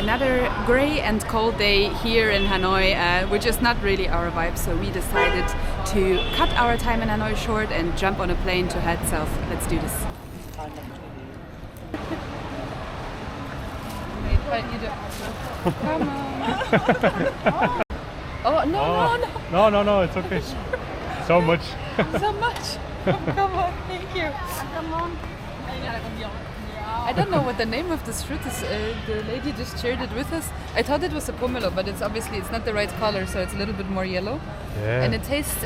another grey and cold day here in Hanoi, which is not really our vibe, so we decided to cut our time in Hanoi short and jump on a plane to head south. Let's do this. Come on. Oh, No, it's okay. So much. So much. Come on, thank you. Come on. I don't know what the name of this fruit is. The lady just shared it with us. I thought it was a pomelo, but it's not the right color, so it's a little bit more yellow. Yeah. And it tastes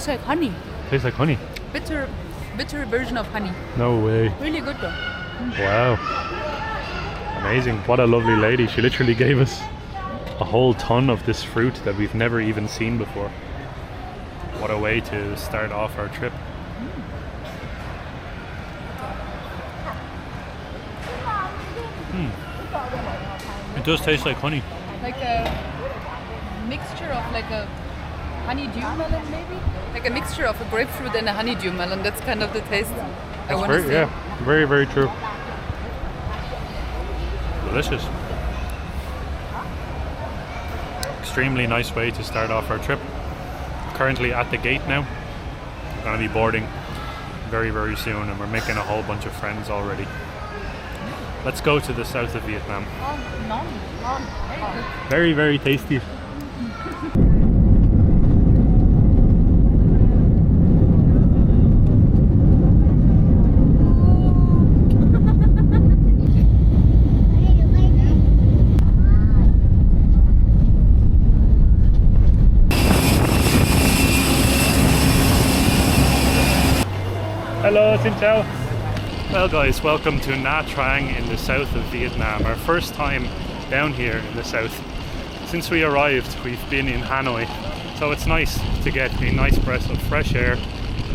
like honey. Tastes like honey. Bitter version of honey. No way. Really good though. Wow. Amazing. What a lovely lady. She literally gave us a whole ton of this fruit that we've never even seen before. What a way to start off our trip. It does taste like honey. Like a mixture of like a honeydew melon maybe? Like a mixture of a grapefruit and a honeydew melon. That's kind of the taste I want to say. Yeah, very, very true. Delicious. Extremely nice way to start off our trip. Currently at the gate now. We're going to be boarding very, very soon, and we're making a whole bunch of friends already. Let's go to the south of Vietnam. Very, very tasty. Hello, xin chào. Well guys, welcome to Nha Trang in the south of Vietnam. Our first time down here in the south. Since we arrived, we've been in Hanoi. So it's nice to get a nice breath of fresh air,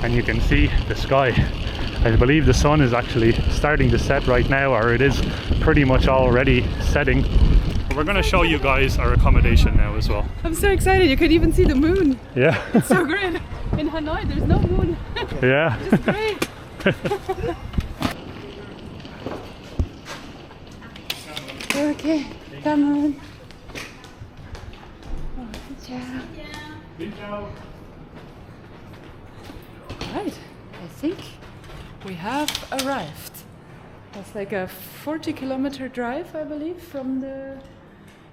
and you can see the sky. I believe the sun is actually starting to set right now, or it is pretty much already setting. We're going to show you guys our accommodation now as well. I'm so excited, you can even see the moon. Yeah. It's so great. In Hanoi there's no moon. Yeah. It's great. Okay, come on. Ciao. Right, I think we have arrived. It's like a 40-kilometer drive, I believe, from the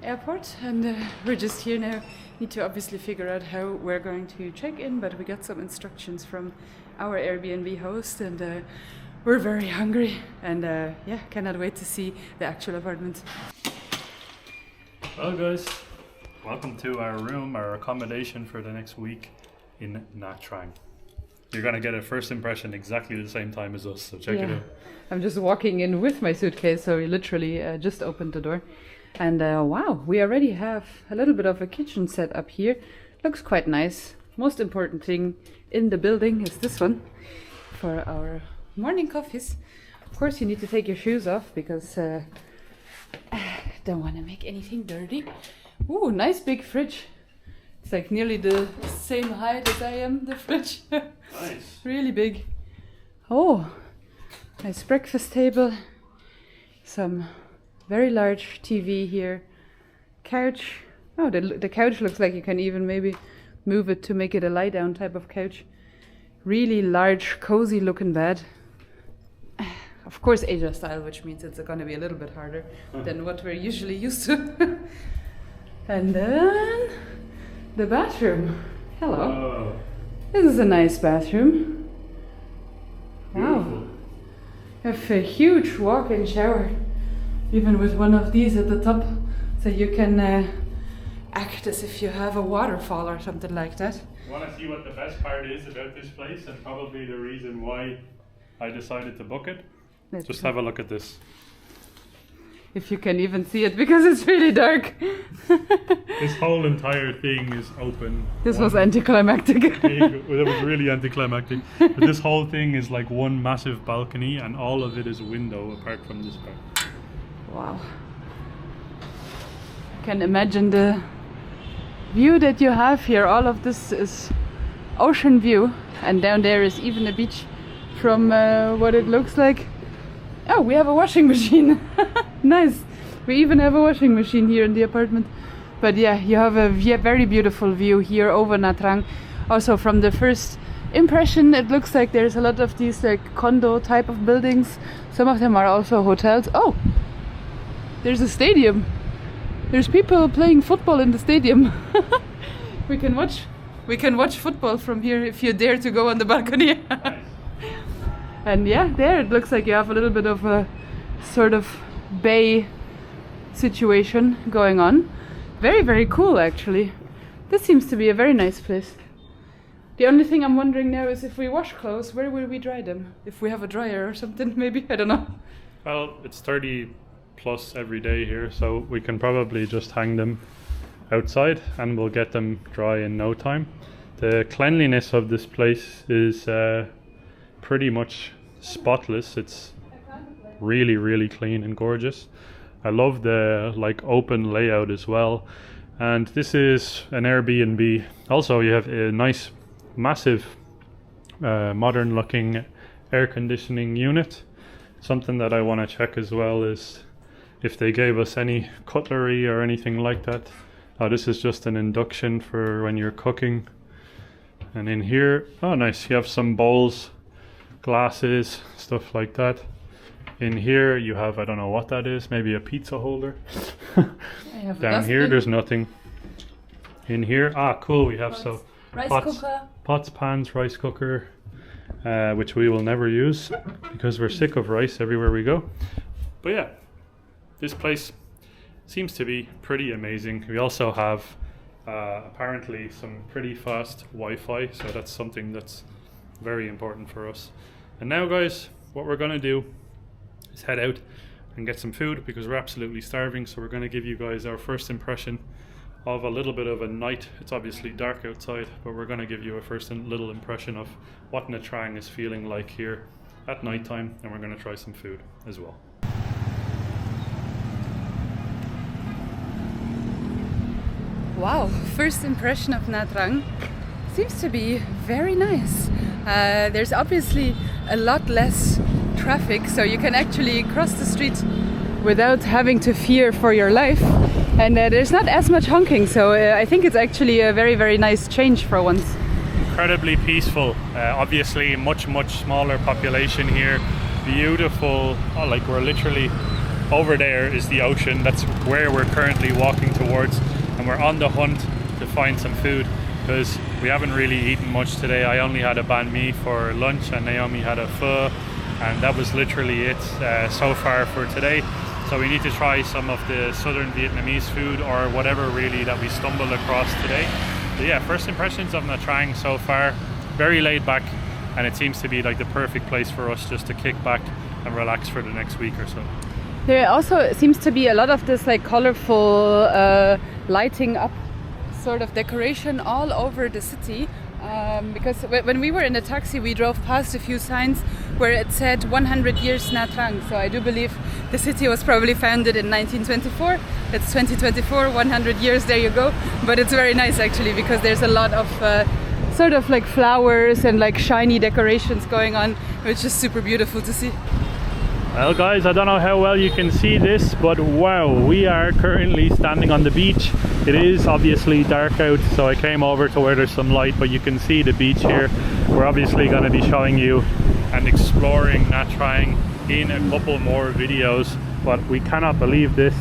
airport, and we're just here now. Need to obviously figure out how we're going to check in, but we got some instructions from our Airbnb host, and we're very hungry, and yeah, cannot wait to see the actual apartment. Well guys, welcome to our room, our accommodation for the next week in Nha Trang. You're gonna get a first impression exactly the same time as us, so check it out. I'm just walking in with my suitcase, so we literally just opened the door. And wow, we already have a little bit of a kitchen set up here. Looks quite nice. Most important thing in the building is this one for our morning coffees. Of course you need to take your shoes off because don't want to make anything dirty. Ooh, nice big fridge. It's like nearly the same height as I am, the fridge. Nice. Really big. Oh, nice breakfast table. Some very large TV here. Couch. Oh, the couch looks like you can even maybe move it to make it a lie down type of couch. Really large, cozy looking bed. Of course Asia style, which means it's going to be a little bit harder than what we're usually used to. And then the bathroom. Hello. Oh. This is a nice bathroom. Wow. Beautiful. You have a huge walk-in shower, even with one of these at the top, so you can act as if you have a waterfall or something like that. You want to see what the best part is about this place, and probably the reason why I decided to book it? Just have a look at this. If you can even see it, because it's really dark. This whole entire thing is open. This was anticlimactic. It was really anticlimactic. But this whole thing is like one massive balcony, and all of it is a window apart from this part. Wow. I can imagine the view that you have here. All of this is ocean view, and down there is even a beach from what it looks like. Oh, we have a washing machine. Nice. We even have a washing machine here in the apartment. But yeah, you have a very beautiful view here over Nha Trang. Also from the first impression, it looks like there's a lot of these like condo type of buildings. Some of them are also hotels. Oh, there's a stadium. There's people playing football in the stadium. We can watch football from here if you dare to go on the balcony. And yeah, there it looks like you have a little bit of a sort of bay situation going on. Very, very cool actually. This seems to be a very nice place. The only thing I'm wondering now is if we wash clothes, where will we dry them? If we have a dryer or something, maybe? I don't know. Well, it's 30 plus every day here, so we can probably just hang them outside and we'll get them dry in no time. The cleanliness of this place is pretty much spotless. It's really, really clean and gorgeous. I love the like open layout as well. And this is an Airbnb. Also, you have a nice, massive, modern looking air conditioning unit. Something that I want to check as well is if they gave us any cutlery or anything like that. Oh, this is just an induction for when you're cooking. And in here, oh nice, you have some bowls, glasses, stuff like that. In here you have, I don't know what that is, maybe a pizza holder. Down here there's nothing. In here, cool, we have pots, so pots, pans, rice cooker, which we will never use because we're sick of rice everywhere we go. But yeah, this place seems to be pretty amazing. We also have apparently some pretty fast Wi-Fi, so that's something that's very important for us. And now guys, what we're gonna do is head out and get some food because we're absolutely starving. So we're going to give you guys our first impression of a little bit of a night. It's obviously dark outside, but we're going to give you a first little impression of what Nha Trang is feeling like here at nighttime, and we're going to try some food as well. Wow, first impression of Nha Trang seems to be very nice. There's obviously a lot less traffic, so you can actually cross the street without having to fear for your life, and there's not as much honking, so I think it's actually a very, very nice change for once. Incredibly peaceful. Obviously much smaller population here. Beautiful. Oh, like we're literally over there is the ocean. That's where we're currently walking towards, and we're on the hunt to find some food because we haven't really eaten much today. I only had a banh mi for lunch and Naomi had a pho, and that was literally it so far for today. So we need to try some of the southern Vietnamese food or whatever really that we stumbled across today. But yeah, first impressions of Nha Trang so far, very laid back, and it seems to be like the perfect place for us just to kick back and relax for the next week or so. There also seems to be a lot of this like colorful lighting up sort of decoration all over the city. Because when we were in the taxi, we drove past a few signs where it said 100 years Nha Trang. So I do believe the city was probably founded in 1924. It's 2024, 100 years, there you go. But it's very nice actually because there's a lot of sort of like flowers and like shiny decorations going on, which is super beautiful to see. Well guys, I don't know how well you can see this, but wow, we are currently standing on the beach. It is obviously dark out, so I came over to where there's some light, but you can see the beach here. We're obviously going to be showing you and exploring Nha Trang in a couple more videos, but we cannot believe this.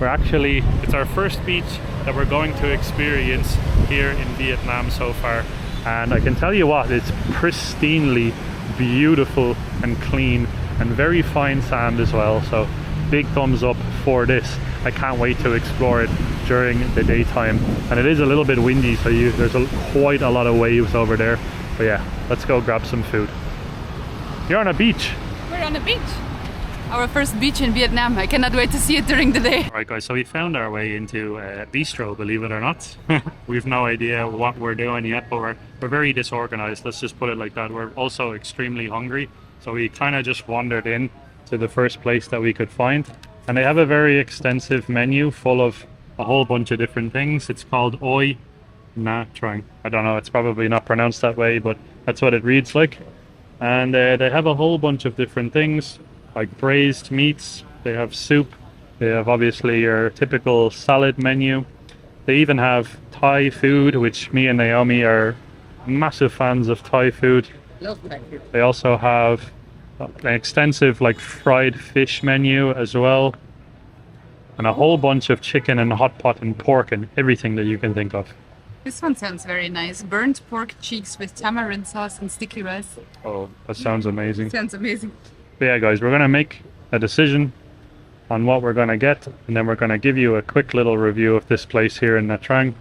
It's our first beach that we're going to experience here in Vietnam so far, and I can tell you what, it's pristinely beautiful and clean and very fine sand as well, so big thumbs up for this. I can't wait to explore it during the daytime, and it is a little bit windy, so there's quite a lot of waves over there. But yeah, let's go grab some food. You're on a beach. We're on a beach. Our first beach in Vietnam. I cannot wait to see it during the day. Alright guys, so we found our way into a bistro, believe it or not. We've no idea what we're doing yet, but we're very disorganized, let's just put it like that. We're also extremely hungry, so we kind of just wandered in to the first place that we could find. And they have a very extensive menu full of a whole bunch of different things. It's called Oi Nha Trang. I don't know, it's probably not pronounced that way, but that's what it reads like. And they have a whole bunch of different things. like braised meats. They have soup. They have obviously your typical salad menu. They even have Thai food, which me and Naomi are massive fans of Thai food. Love Thai food. They also have an extensive like fried fish menu as well, and a whole bunch of chicken and hot pot and pork and everything that you can think of. This one sounds very nice. Burnt pork cheeks with tamarind sauce and sticky rice. Oh, that sounds amazing. Sounds amazing. But yeah, guys, we're gonna make a decision on what we're gonna get, and then we're gonna give you a quick little review of this place here in Nha Trang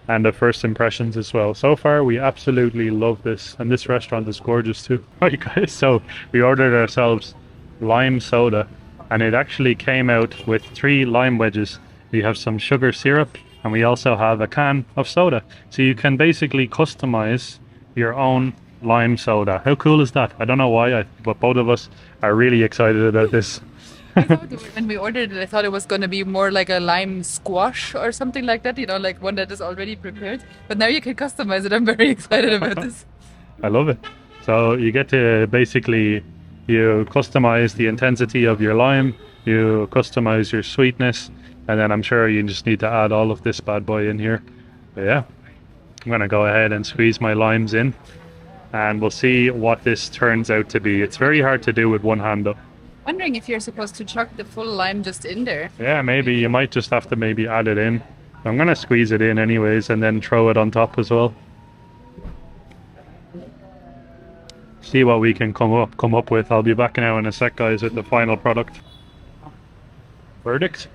and the first impressions as well. So far, we absolutely love this, and this restaurant is gorgeous too. Right, guys, so we ordered ourselves lime soda, and it actually came out with 3 lime wedges. We have some sugar syrup, and we also have a can of soda. So you can basically customize your own lime soda. How cool is that? I don't know why, but both of us are really excited about this. I thought when we ordered it, I thought it was going to be more like a lime squash or something like that, you know, like one that is already prepared. But now you can customize it. I'm very excited about this. I love it. So you get to basically, you customize the intensity of your lime, you customize your sweetness, and then I'm sure you just need to add all of this bad boy in here. But yeah, I'm gonna go ahead and squeeze my limes in, and we'll see what this turns out to be. It's very hard to do with one hand though. Wondering if you're supposed to chuck the full lime just in there. Yeah, maybe you might just have to maybe add it in. I'm gonna squeeze it in anyways and then throw it on top as well. See what we can come up with. I'll be back now in a sec, guys, with the final product. Verdict?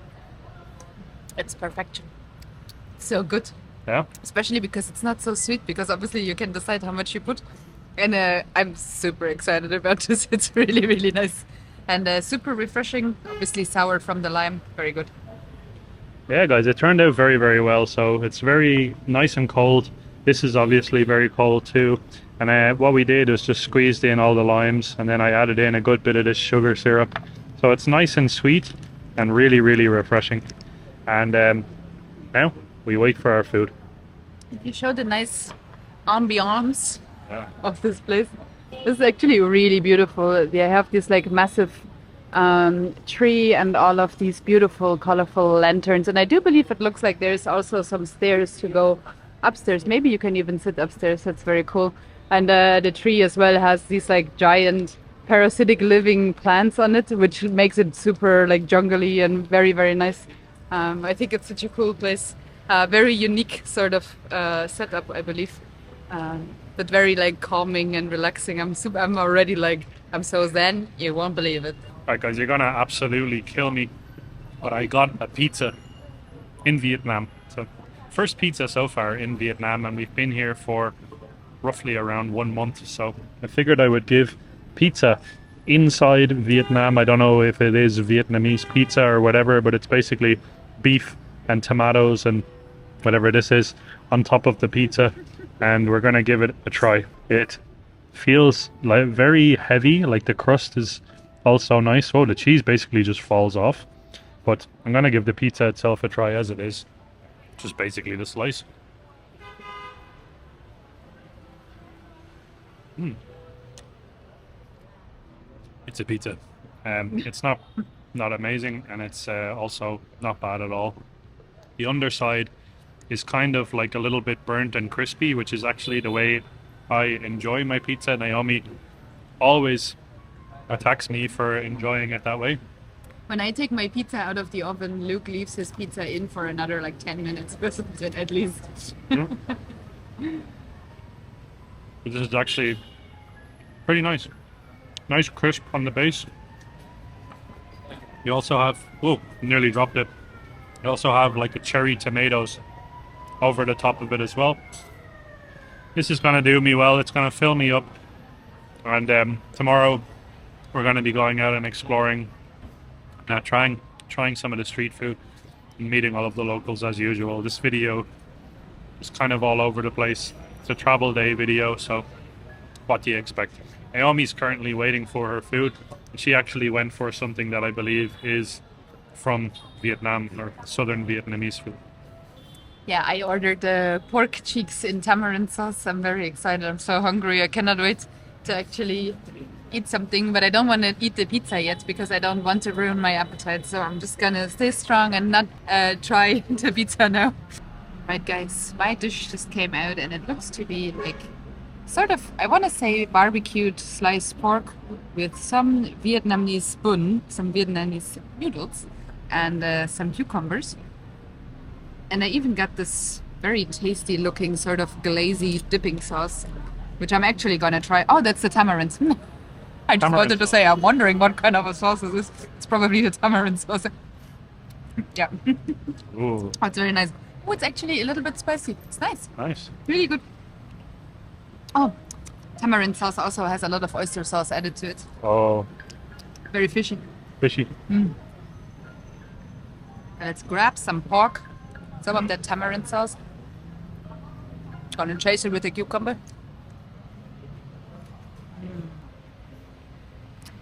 It's perfection. So good. Yeah. Especially because it's not so sweet, because obviously you can decide how much you put. And I'm super excited about this. It's really, really nice. And super refreshing, obviously sour from the lime, very good. Yeah, guys, it turned out very, very well. So it's very nice and cold. This is obviously very cold too. And what we did was just squeezed in all the limes, and then I added in a good bit of this sugar syrup. So it's nice and sweet and really, really refreshing. And now we wait for our food. You showed a nice ambiance of this place. This is actually really beautiful. They have this like massive tree and all of these beautiful, colorful lanterns. And I do believe it looks like there's also some stairs to go upstairs. Maybe you can even sit upstairs. That's very cool. And the tree as well has these like giant parasitic living plants on it, which makes it super like jungly and very, very nice. I think it's such a cool place. Very unique sort of setup, I believe. But very like calming and relaxing. I'm already like, I'm so zen, you won't believe it. Alright guys, you're gonna absolutely kill me, but I got a pizza in Vietnam. So first pizza so far in Vietnam, and we've been here for roughly around 1 month. So I figured I would give pizza inside Vietnam. I don't know if it is Vietnamese pizza or whatever, but it's basically beef and tomatoes and whatever this is on top of the pizza. And we're gonna give it a try. It feels like very heavy, like the crust is also nice. Oh, the cheese basically just falls off. But I'm gonna give the pizza itself a try as it is. Just basically the slice. It's a pizza. It's not amazing, and it's also not bad at all. The underside is kind of like a little bit burnt and crispy, which is actually the way I enjoy my pizza. Naomi always attacks me for enjoying it that way. When I take my pizza out of the oven, Luke leaves his pizza in for another like 10 minutes at least. This is actually pretty nice. Nice crisp on the base. You also have, oh, nearly dropped it. You also have like a cherry tomatoes over the top of it as well. This is gonna do me well. It's gonna fill me up. And tomorrow we're gonna be going out and exploring, trying some of the street food and meeting all of the locals as usual. This video is kind of all over the place. It's a travel day video, so what do you expect? Naomi's currently waiting for her food. She actually went for something that I believe is from Vietnam, or southern Vietnamese food. Yeah, I ordered the pork cheeks in tamarind sauce. I'm very excited. I'm so hungry. I cannot wait to actually eat something, but I don't want to eat the pizza yet because I don't want to ruin my appetite. So I'm just gonna stay strong and not try the pizza now. Right, guys, my dish just came out and it looks to be like sort of, I want to say barbecued sliced pork with some Vietnamese bun, some Vietnamese noodles, and some cucumbers. And I even got this very tasty looking sort of glazy dipping sauce, which I'm actually gonna try. Oh, that's the tamarind. I just wanted to say, I'm wondering what kind of a sauce this is. It's probably the tamarind sauce. Yeah. Ooh. Oh, it's very nice. Oh, it's actually a little bit spicy. It's nice. Nice. Really good. Oh, tamarind sauce also has a lot of oyster sauce added to it. Oh. Very fishy. Fishy. Let's grab some pork, some of that tamarind sauce. Gonna chase it with a cucumber.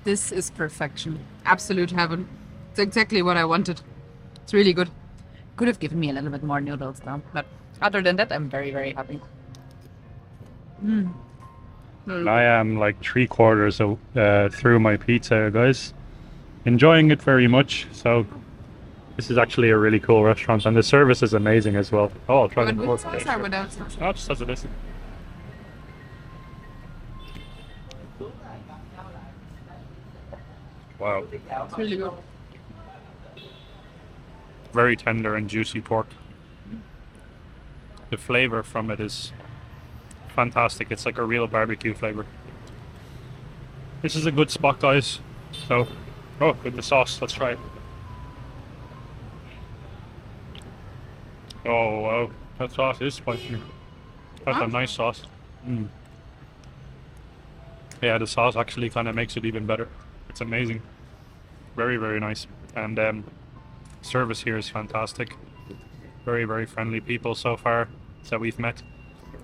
This is perfection. Absolute heaven. It's exactly what I wanted. It's really good. Could have given me a little bit more noodles though, but other than that, I'm very, very happy. I am like 3/4 through my pizza, guys. Enjoying it very much. So this is actually a really cool restaurant, and the service is amazing as well. Oh, I'll try the With sauce or without sauce? Oh, just as it is. Wow. It's really good. Very tender and juicy pork. The flavor from it is fantastic. It's like a real barbecue flavor. This is a good spot, guys. So, oh, with the sauce, let's try it. Oh, wow. That sauce is spicy. That's a nice sauce. Yeah, the sauce actually kind of makes it even better. It's amazing. Very, very nice. And service here is fantastic. Very, very friendly people so far that we've met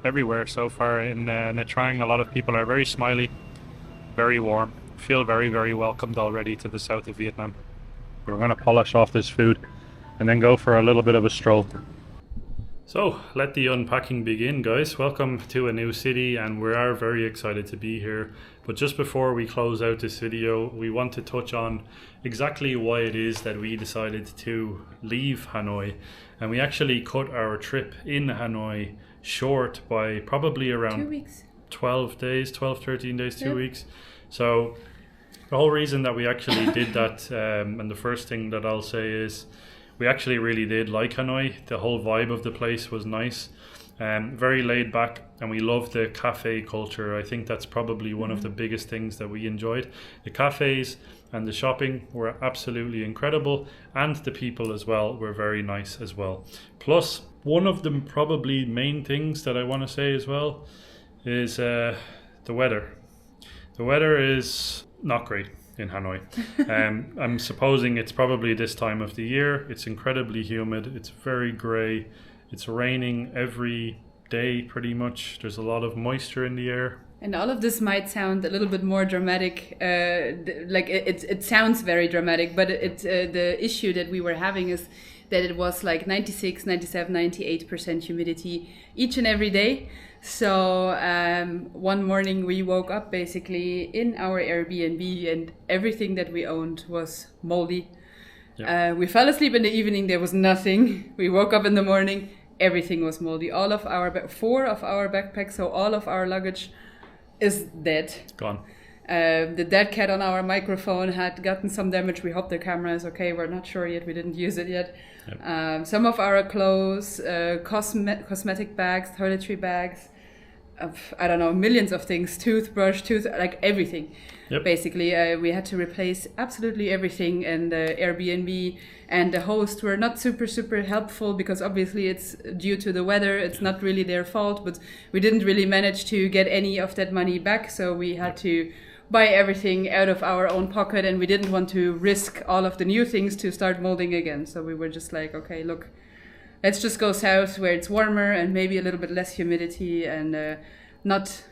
everywhere so far in Nha Trang. A lot of people are very smiley, very warm, feel very, very welcomed already to the south of Vietnam. We're going to polish off this food and then go for a little bit of a stroll. So let the unpacking begin, guys. Welcome to a new city, and we are very excited to be here. But just before we close out this video, we want to touch on exactly why it is that we decided to leave Hanoi. And we actually cut our trip in Hanoi short by probably around 2 weeks. 12 days, 12, 13 days, 2 weeks. So the whole reason that we actually did that, and the first thing that I'll say is, we actually really did like Hanoi. The whole vibe of the place was nice, very laid back, and we loved the cafe culture. I think that's probably one of the biggest things that we enjoyed. The cafes and the shopping were absolutely incredible, and the people as well were very nice as well. Plus, one of the probably main things that I want to say as well is the weather. The weather is not great in Hanoi. I'm supposing it's probably this time of the year. It's incredibly humid. It's very grey. It's raining every day pretty much. There's a lot of moisture in the air. And all of this might sound a little bit more dramatic, like it sounds very dramatic, but the issue that we were having is that it was like 96, 97, 98% humidity each and every day. So one morning we woke up basically in our Airbnb and everything that we owned was moldy. Yep. We fell asleep in the evening, there was nothing. We woke up in the morning, everything was moldy. All of our 4 of our backpacks, so all of our luggage is dead. Gone. The dead cat on our microphone had gotten some damage. We hope the camera is okay. We're not sure yet. We didn't use it yet. Yep. Some of our clothes, cosmetic bags, toiletry bags, I don't know, millions of things, toothbrush, like everything. Yep. Basically, we had to replace absolutely everything, and the Airbnb and the host were not super helpful because obviously it's due to the weather. It's not really their fault, but we didn't really manage to get any of that money back, so we had to buy everything out of our own pocket, and we didn't want to risk all of the new things to start molding again. So we were just like, okay, look, let's just go south where it's warmer and maybe a little bit less humidity, and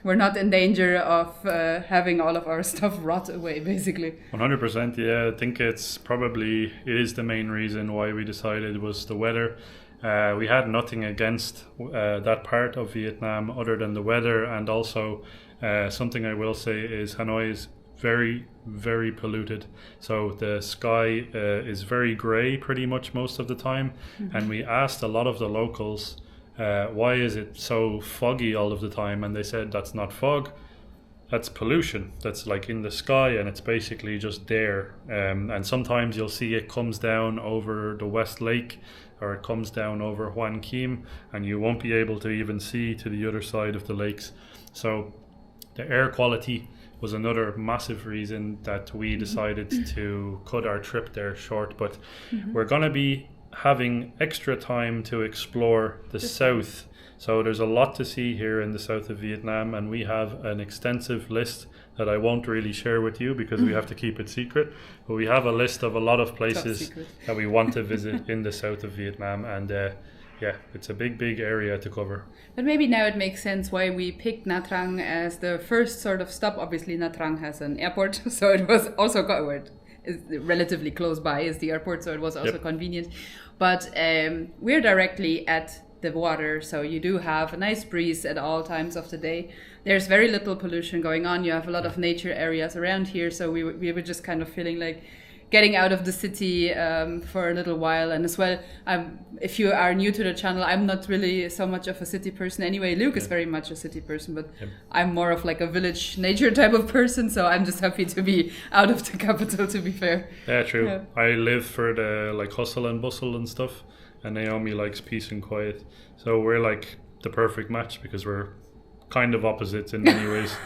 we're not in danger of having all of our stuff rot away, basically. 100%, yeah. I think it is the main reason why we decided was the weather. We had nothing against that part of Vietnam other than the weather, and also something I will say is Hanoi is very, very polluted. So the sky is very grey pretty much most of the time. And we asked a lot of the locals, why is it so foggy all of the time? And they said that's not fog, that's pollution. That's like in the sky, and it's basically just there. And sometimes you'll see it comes down over the West Lake, or it comes down over Hoan Kim, and you won't be able to even see to the other side of the lakes. So the air quality was another massive reason that we decided to cut our trip there short. But we're going to be having extra time to explore the south. So there's a lot to see here in the south of Vietnam, and we have an extensive list that I won't really share with you because we have to keep it secret. But we have a list of a lot of places that we want to visit in the south of Vietnam, and yeah, it's a big area to cover. But maybe now it makes sense why we picked Nha Trang as the first sort of stop. Obviously, Nha Trang has an airport, so it was also relatively close by is the airport, so it was also convenient. But we're directly at the water, so you do have a nice breeze at all times of the day. There's very little pollution going on. You have a lot of nature areas around here, so we were just kind of feeling like getting out of the city for a little while. And as well, if you are new to the channel, I'm not really so much of a city person anyway. Luke is very much a city person, but I'm more of like a village nature type of person, so I'm just happy to be out of the capital, to be fair. Yeah, true. Yeah. I live for the like hustle and bustle and stuff, and Naomi likes peace and quiet. So we're like the perfect match because we're kind of opposites in many ways.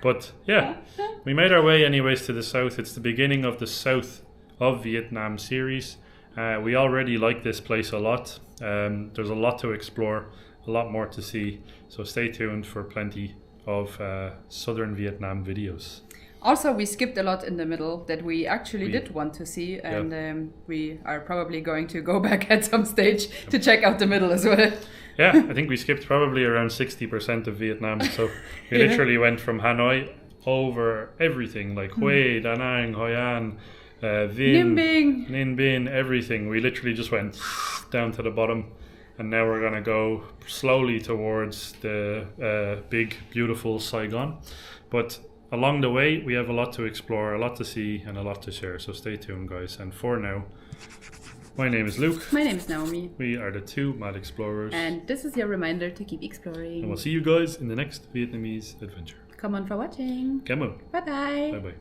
But yeah, we made our way anyways to the south. It's the beginning of the south of Vietnam series. We already like this place a lot. There's a lot to explore, a lot more to see. So stay tuned for plenty of southern Vietnam videos. Also, we skipped a lot in the middle that we actually did want to see, and we are probably going to go back at some stage to check out the middle as well. Yeah, I think we skipped probably around 60% of Vietnam. So we literally went from Hanoi over everything, like Hue, Da Nang, Hoi An, Vinh, Ninh Binh, everything. We literally just went down to the bottom, and now we're going to go slowly towards the big, beautiful Saigon. But along the way, we have a lot to explore, a lot to see, and a lot to share. So stay tuned, guys. And for now, my name is Luke. My name is Naomi. We are the two Mad Explorers. And this is your reminder to keep exploring. And we'll see you guys in the next Vietnamese adventure. Come on for watching. Come on. Bye-bye. Bye-bye.